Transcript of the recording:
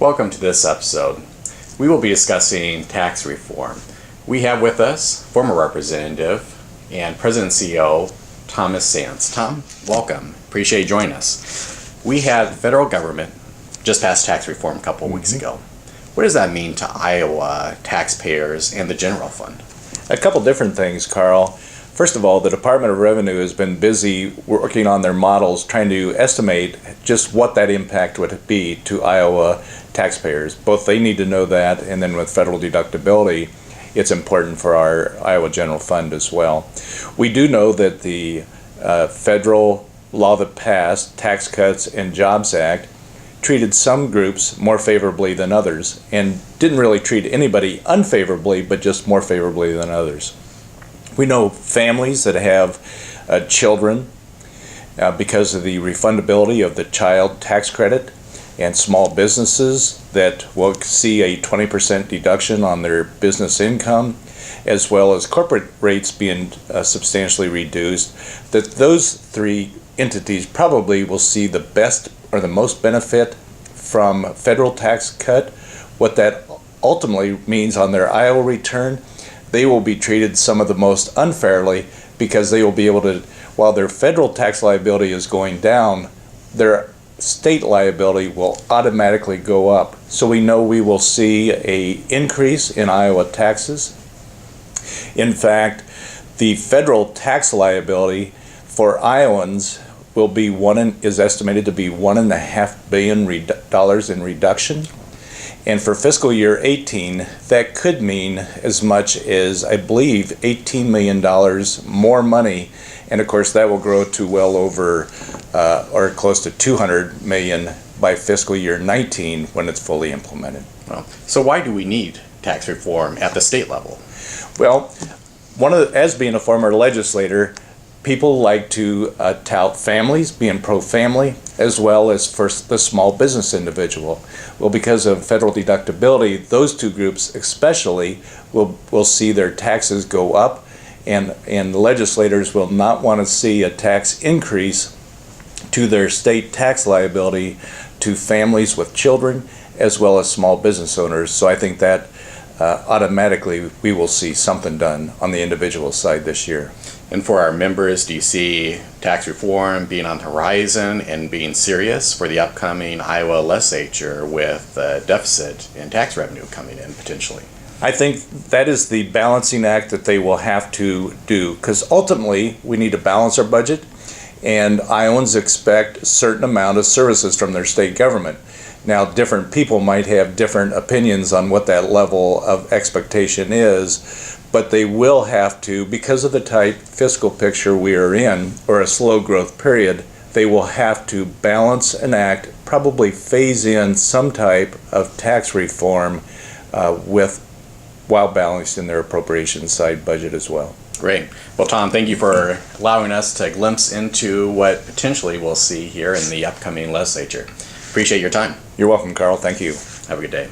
Welcome to this episode. We will be discussing tax reform. We have with us former Representative and President and CEO Thomas Sands. Tom, welcome. Appreciate you joining us. We had the federal government just passed tax reform a couple of weeks ago. What does that mean to Iowa taxpayers and the general fund? A couple different things, Carl. First of all, the Department of Revenue has been busy working on their models, trying to estimate just what that impact would be to Iowa taxpayers. Both they need to know that, and then with federal deductibility, it's important for our Iowa General Fund as well. We do know that the federal law that passed, Tax Cuts and Jobs Act, treated some groups more favorably than others, and didn't really treat anybody unfavorably, but just more favorably than others. We know families that have children because of the refundability of the child tax credit, and small businesses that will see a 20% deduction on their business income, as well as corporate rates being substantially reduced, that those three entities probably will see the best or the most benefit from federal tax cut. What that ultimately means on their Iowa return, they will be treated some of the most unfairly, because they will be able to, while their federal tax liability is going down, their state liability will automatically go up. So we know we will see an increase in Iowa taxes. In fact, the federal tax liability for Iowans will be is estimated to be $1.5 billion in reduction. And for fiscal year 18, that could mean as much as, I believe, $18 million more money. And of course, that will grow to well over or close to $200 million by fiscal year 19 when it's fully implemented. Well, so why do we need tax reform at the state level? Well, as being a former legislator, people like to tout families, being pro-family, as well as for the small business individual. Well, because of federal deductibility, those two groups especially will see their taxes go up, and legislators will not want to see a tax increase to their state tax liability to families with children, as well as small business owners. So I think that automatically we will see something done on the individual side this year. And for our members, do you see tax reform being on the horizon and being serious for the upcoming Iowa legislature with deficit and tax revenue coming in potentially? I think that is the balancing act that they will have to do, because ultimately we need to balance our budget, and Iowans expect a certain amount of services from their state government. Now, different people might have different opinions on what that level of expectation is, but they will have to, because of the tight fiscal picture we are in, or a slow growth period, they will have to balance an act, probably phase in some type of tax reform while balancing their appropriation side budget as well. Great. Well, Tom, thank you for allowing us to glimpse into what potentially we'll see here in the upcoming legislature. Appreciate your time. You're welcome, Carl. Thank you. Have a good day.